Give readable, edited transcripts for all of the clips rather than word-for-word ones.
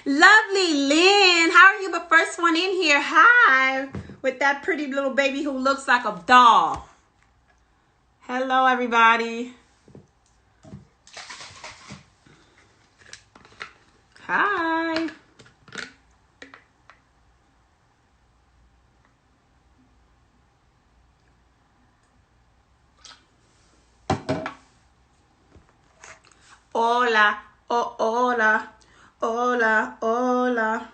Lovely Lynn, how are you the first one in here? Hi, with that pretty little baby who looks like a doll. Hello, everybody. Hi. Hola, oh, hola, hola, hola.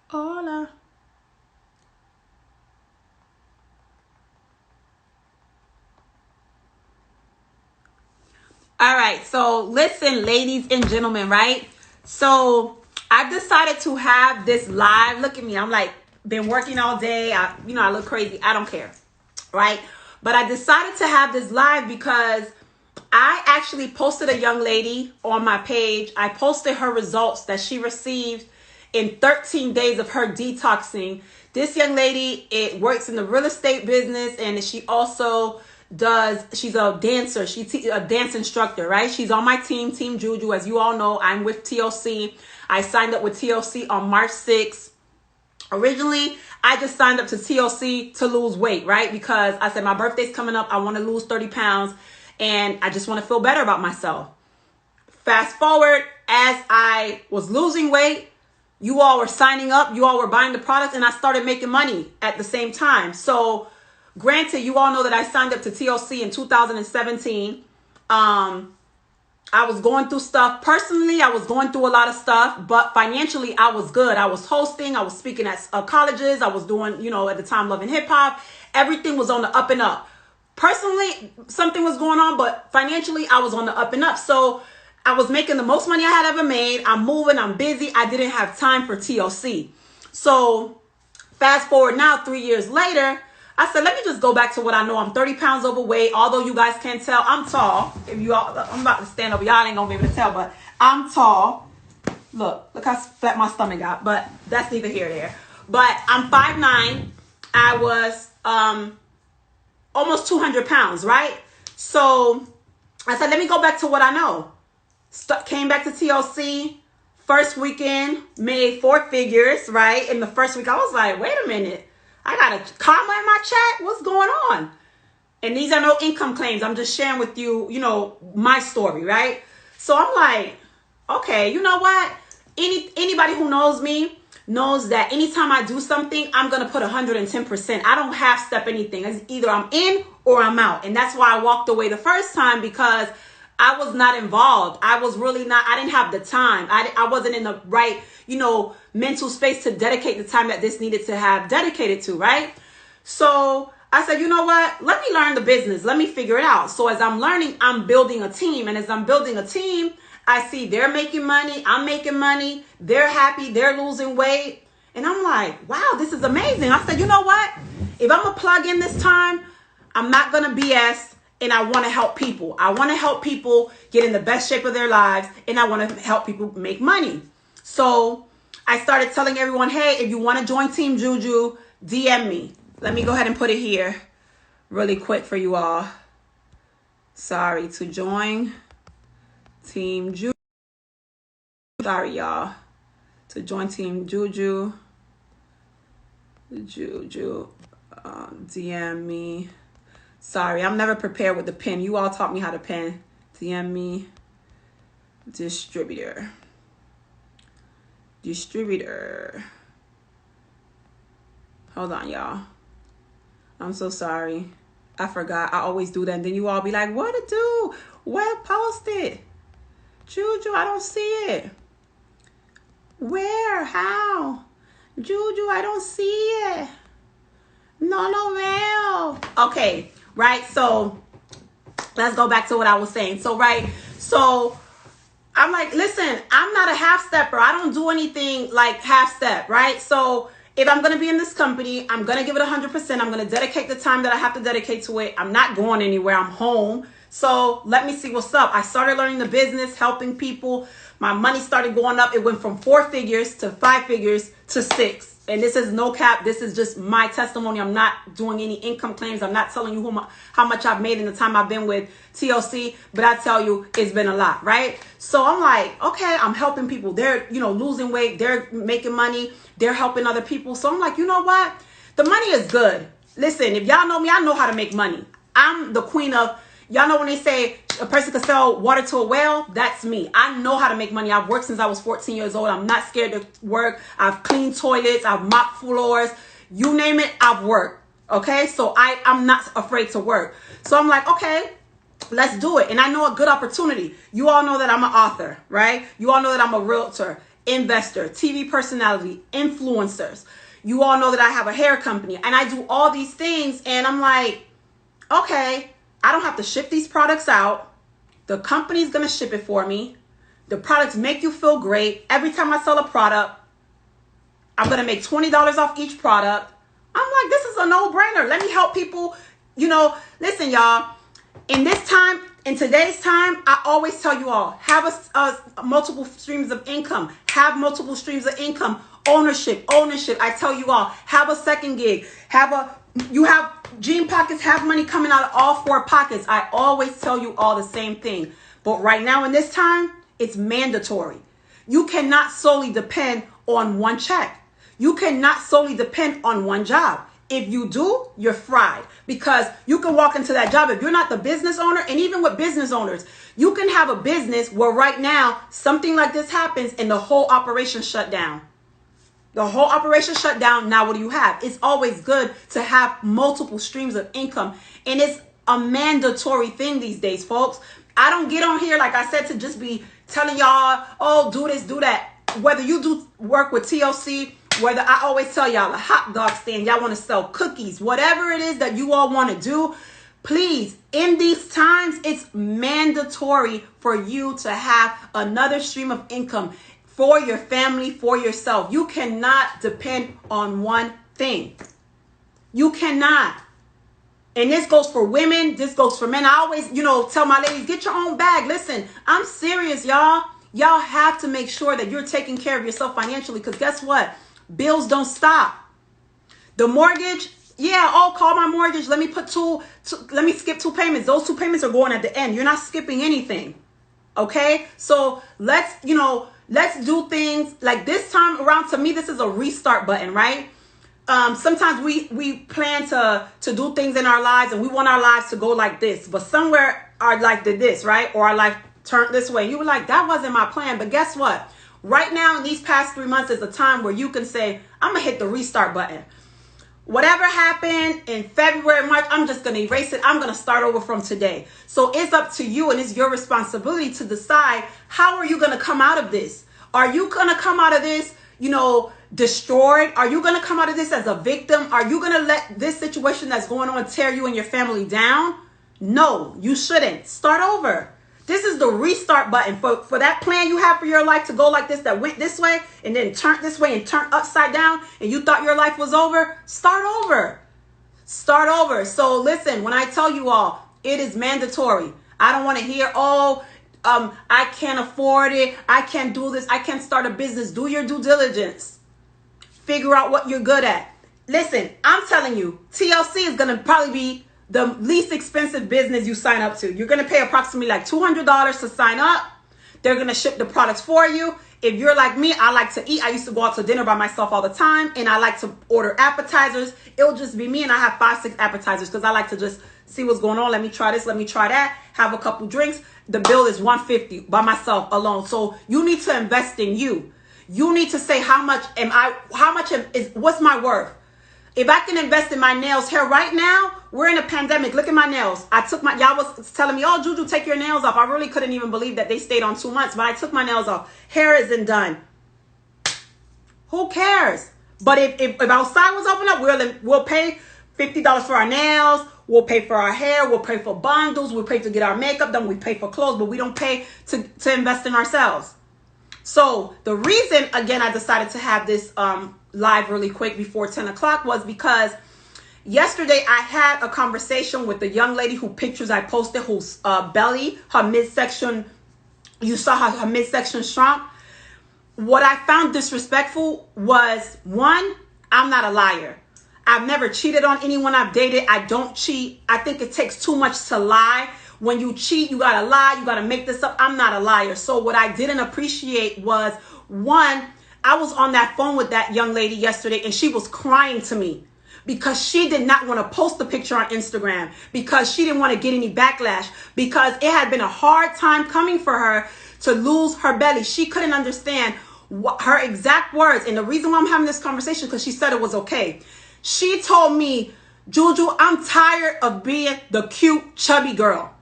Hola. All right, so listen, ladies and gentlemen, right? So I've decided to have this live. Look at me. I'm like, been working all day. I look crazy. I don't care, right? But I decided to have this live because I actually posted a young lady on my page. I posted her results that she received in 13 days of her detoxing. This young lady, it works in the real estate business, and she also she's a dancer. She's a dance instructor, right? She's on my team, Team Juju. As you all know, I'm with TLC. I signed up with TLC on March 6th. Originally, I just signed up to TLC to lose weight, right? Because I said my birthday's coming up. I want to lose 30 pounds, and I just want to feel better about myself. Fast forward, as I was losing weight, you all were signing up, you all were buying the products, and I started making money at the same time. So granted, you all know that I signed up to TLC in 2017. I was going through stuff. Personally, I was going through a lot of stuff, but financially, I was good. I was hosting. I was speaking at colleges. I was doing, at the time, Love and Hip Hop. Everything was on the up and up. Personally, something was going on, but financially, I was on the up and up. So I was making the most money I had ever made. I'm moving. I'm busy. I didn't have time for TLC. So fast forward now, 3 years later, I said, let me just go back to what I know. I'm 30 pounds overweight. Although you guys can't tell, I'm tall. I'm about to stand over. Y'all ain't gonna be able to tell, but I'm tall. Look how flat my stomach got, but that's neither here nor there. But I'm 5'9". I was almost 200 pounds, right? So I said, let me go back to what I know. Came back to TLC. First weekend, made 4 figures, right? In the first week, I was like, wait a minute. I got a comma in my chat. What's going on? And these are no income claims. I'm just sharing with you, my story, right? So I'm like, okay, you know what? Anybody who knows me knows that anytime I do something, I'm going to put 110%. I don't half step anything. It's either I'm in or I'm out. And that's why I walked away the first time, because I was not involved. I didn't have the time. I wasn't in the right, mental space to dedicate the time that this needed to have dedicated to, right? So I said, you know what? Let me learn the business. Let me figure it out. So as I'm learning, I'm building a team. And as I'm building a team, I see they're making money. I'm making money. They're happy. They're losing weight. And I'm like, wow, this is amazing. I said, you know what? If I'm going to plug in this time, I'm not going to BS. And I want to help people. I want to help people get in the best shape of their lives. And I want to help people make money. So I started telling everyone, hey, if you want to join Team Juju, DM me. Let me go ahead and put it here really quick for you all. Sorry, to join Team Juju. Sorry, y'all. To join Team Juju. DM me. Sorry, I'm never prepared with the pen. You all taught me how to pen. DM me. Distributor. Hold on, y'all. I'm so sorry. I forgot. I always do that. And then you all be like, what to do? Where to post it? Juju, I don't see it. Where? How? Juju, I don't see it. No veo. Okay, right? So let's go back to what I was saying. So I'm like, listen, I'm not a half stepper. I don't do anything like half step, right? So if I'm going to be in this company, I'm going to give it 100%. I'm going to dedicate the time that I have to dedicate to it. I'm not going anywhere. I'm home. So let me see what's up. I started learning the business, helping people. My money started going up. It went from 4 figures to 5 figures to 6. And this is no cap. This is just my testimony. I'm not doing any income claims. I'm not telling you how much I've made in the time I've been with TLC. But I tell you, it's been a lot, right? So I'm like, okay, I'm helping people. They're, losing weight. They're making money. They're helping other people. So I'm like, you know what? The money is good. Listen, if y'all know me, I know how to make money. I'm the queen of, y'all know when they say a person can sell water to a whale? That's me. I know how to make money. I've worked since I was 14 years old. I'm not scared to work. I've cleaned toilets. I've mopped floors. You name it, I've worked. Okay? So I'm not afraid to work. So I'm like, okay, let's do it. And I know a good opportunity. You all know that I'm an author, right? You all know that I'm a realtor, investor, TV personality, influencers. You all know that I have a hair company. And I do all these things. And I'm like, okay, I don't have to ship these products out. The company's going to ship it for me. The products make you feel great. Every time I sell a product, I'm going to make $20 off each product. I'm like, this is a no-brainer. Let me help people. Listen, y'all, in today's time, I always tell you all, have a multiple streams of income. Have multiple streams of income. Ownership. I tell you all, have a second gig. You have jean pockets, have money coming out of all four pockets. I always tell you all the same thing. But right now in this time, it's mandatory. You cannot solely depend on one check. You cannot solely depend on one job. If you do, you're fried, because you can walk into that job. If you're not the business owner, and even with business owners, you can have a business where right now something like this happens and the whole operation shut down. The whole operation shut down. Now what do you have? It's always good to have multiple streams of income. And it's a mandatory thing these days, folks. I don't get on here, like I said, to just be telling y'all, oh, do this, do that. Whether you do work with TLC, whether I always tell y'all a hot dog stand, y'all want to sell cookies, whatever it is that you all want to do, please, in these times, it's mandatory for you to have another stream of income. For your family, for yourself. You cannot depend on one thing. You cannot. And this goes for women. This goes for men. I always, tell my ladies, get your own bag. Listen, I'm serious, y'all. Y'all have to make sure that you're taking care of yourself financially, because guess what? Bills don't stop. The mortgage, call my mortgage. Let me skip 2 payments. Those 2 payments are going at the end. You're not skipping anything. Okay? So let's do things like this time around. To me, this is a restart button, right? Sometimes we plan to do things in our lives and we want our lives to go like this, but somewhere our life did this, right? Or our life turned this way. You were like, that wasn't my plan. But guess what? Right now, in these past 3 months is a time where you can say, I'm going to hit the restart button. Whatever happened in February, March, I'm just going to erase it. I'm going to start over from today. So it's up to you, and it's your responsibility to decide, how are you going to come out of this? Are you going to come out of this, destroyed? Are you going to come out of this as a victim? Are you going to let this situation that's going on tear you and your family down? No, you shouldn't. Start over. This is the restart button for that plan you have for your life to go like this, that went this way and then turned this way and turned upside down, and you thought your life was over. Start over. Start over. So listen, when I tell you all, it is mandatory. I don't want to hear, I can't afford it. I can't do this. I can't start a business. Do your due diligence. Figure out what you're good at. Listen, I'm telling you, TLC is going to probably be the least expensive business you sign up to. You're going to pay approximately like $200 to sign up. They're going to ship the products for you. If you're like me, I like to eat. I used to go out to dinner by myself all the time, and I like to order appetizers. It'll just be me, and I have 5-6 appetizers because I like to just see what's going on. Let me try this. Let me try that. Have a couple drinks. The bill is $150 by myself alone. So you need to invest in you. You need to say, what's my worth? If I can invest in my nails, hair right now, we're in a pandemic. Look at my nails. Y'all was telling me, oh, Juju, take your nails off. I really couldn't even believe that they stayed on 2 months, but I took my nails off. Hair isn't done. Who cares? But if outside was open up, we'll pay $50 for our nails. We'll pay for our hair. We'll pay for bundles. We'll pay to get our makeup done. We pay for clothes, but we don't pay to invest in ourselves. So the reason, again, I decided to have this live really quick before 10 o'clock was because yesterday I had a conversation with the young lady who pictures I posted, whose belly, her midsection, you saw how her midsection shrunk. What I found disrespectful was, one, I'm not a liar. I've never cheated on anyone I've dated. I don't cheat. I think it takes too much to lie. When you cheat, you gotta lie. You gotta make this up. I'm not a liar. So what I didn't appreciate was, one, I was on that phone with that young lady yesterday and she was crying to me because she did not want to post a picture on Instagram, because she didn't want to get any backlash, because it had been a hard time coming for her to lose her belly. She couldn't understand her exact words. And the reason why I'm having this conversation, because she said it was okay. She told me, Juju, I'm tired of being the cute, chubby girl.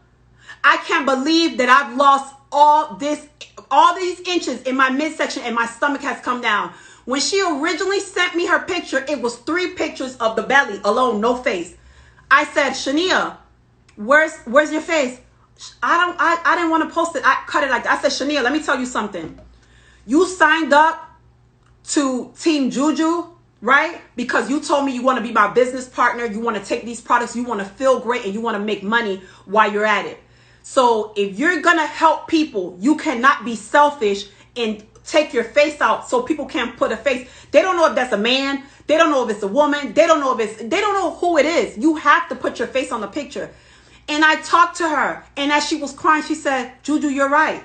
I can't believe that I've lost all these inches in my midsection and my stomach has come down. When she originally sent me her picture, it was 3 pictures of the belly alone, no face. I said, Shania, where's your face? I didn't want to post it. I cut it like that. I said, Shania, let me tell you something. You signed up to Team Juju, right? Because you told me you want to be my business partner. You want to take these products. You want to feel great and you want to make money while you're at it. So if you're going to help people, you cannot be selfish and take your face out so people can't put a face. They don't know if that's a man. They don't know if it's a woman. They don't know who it is. You have to put your face on the picture. And I talked to her, and as she was crying, she said, Juju, you're right.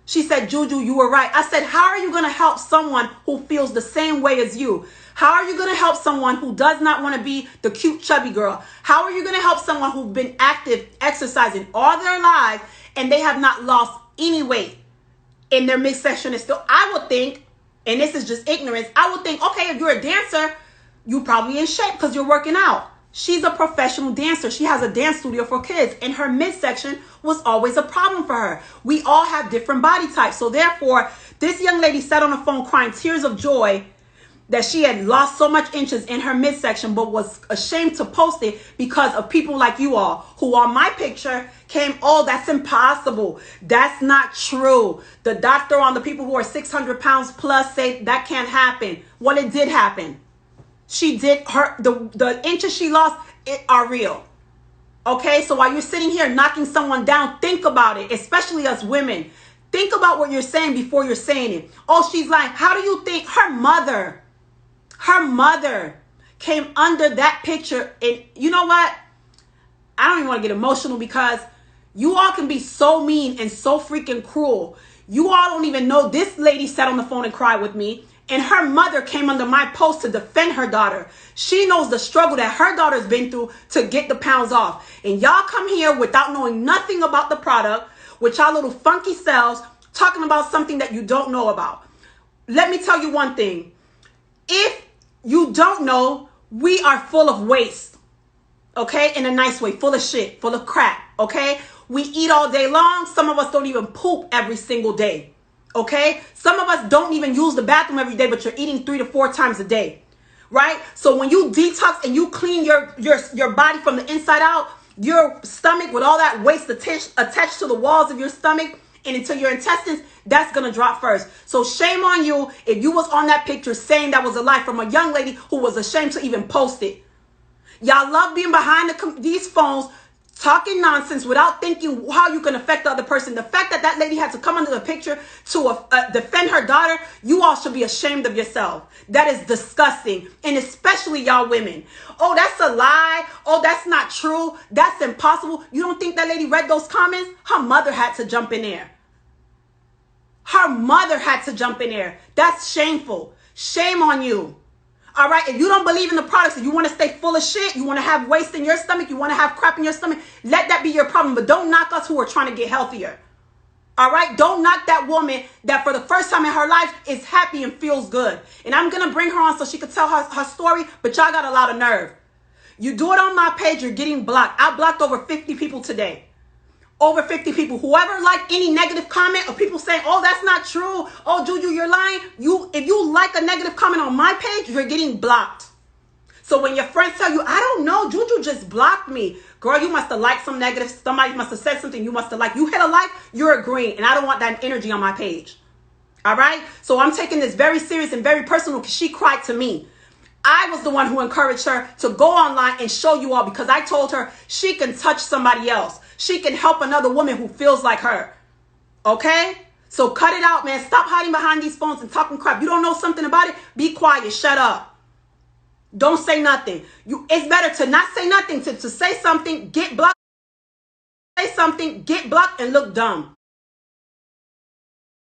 She said, Juju, you were right. I said, how are you going to help someone who feels the same way as you? How are you going to help someone who does not want to be the cute, chubby girl? How are you going to help someone who's been active, exercising all their lives, and they have not lost any weight in their midsection? And still, I would think, and this is just ignorance, I would think, okay, if you're a dancer, you're probably in shape because you're working out. She's a professional dancer. She has a dance studio for kids, and her midsection was always a problem for her. We all have different body types. So therefore, this young lady sat on the phone crying tears of joy that she had lost so much inches in her midsection, but was ashamed to post it because of people like you all, who on my picture came, oh, that's impossible. That's not true. The doctor on the people who are 600 pounds plus say that can't happen. Well, it did happen. She did, the inches she lost are real. Okay, so while you're sitting here knocking someone down, think about it, especially us women. Think about what you're saying before you're saying it. Oh, she's lying. How do you think her mother came under that picture? And you know what? I don't even want to get emotional because you all can be so mean and so freaking cruel. You all don't even know this lady sat on the phone and cried with me. And her mother came under my post to defend her daughter. She knows the struggle that her daughter's been through to get the pounds off. And y'all come here without knowing nothing about the product, with y'all little funky selves, talking about something that you don't know about. Let me tell you one thing. If you don't know, we are full of waste. Okay? In a nice way. Full of shit. Full of crap. Okay? We eat all day long. Some of us don't even poop every single day. Okay? Some of us don't even use the bathroom every day, but you're eating 3 to 4 times a day. Right? So when you detox and you clean your body from the inside out, your stomach with all that waste attached to the walls of your stomach and into your intestines, that's going to drop first. So shame on you if you was on that picture saying that was a lie from a young lady who was ashamed to even post it. Y'all love being behind these phones, talking nonsense without thinking how you can affect the other person. The fact that that lady had to come under the picture to defend her daughter, you all should be ashamed of yourself. That is disgusting. And especially y'all women. Oh, that's a lie. Oh, that's not true. That's impossible. You don't think that lady read those comments? Her mother had to jump in there. Her mother had to jump in there. That's shameful. Shame on you. All right, if you don't believe in the products, if you want to stay full of shit, you want to have waste in your stomach, you want to have crap in your stomach, let that be your problem. But don't knock us who are trying to get healthier. All right, don't knock that woman that for the first time in her life is happy and feels good. And I'm going to bring her on so she could tell her story, but y'all got a lot of nerve. You do it on my page, you're getting blocked. I blocked over 50 people today. Over 50 people. Whoever liked any negative comment or people saying, oh, that's not true. Oh, Juju, you're lying. If you like a negative comment on my page, you're getting blocked. So when your friends tell you, I don't know, Juju just blocked me. Girl, you must have liked some negative. Somebody must have said something you must have liked. You hit a like, you're agreeing. And I don't want that energy on my page. All right? So I'm taking this very serious and very personal because she cried to me. I was the one who encouraged her to go online and show you all because I told her she can touch somebody else. She can help another woman who feels like her. Okay? So cut it out, man. Stop hiding behind these phones and talking crap. You don't know something about it? Be quiet. Shut up. Don't say nothing. It's better to not say nothing, to say something, get blocked, say something, get blocked, and look dumb.